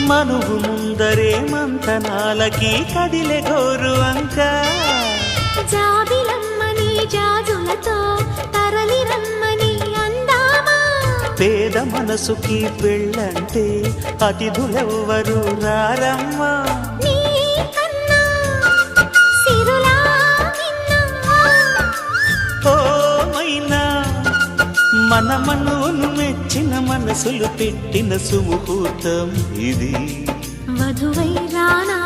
మనువు ముందరే మంతనాలకి కదిలే గోరు అంక జాబిలమ్మని జాజులతో తరలి రమ్మని అందామా పేద మనసుకి పెళ్ళంటే అతిథులెవ్వరు రారమ్మా మన మనోను మెచ్చిన మనసులు పెట్టిన సుముహూర్తం ఇది వధువై రానా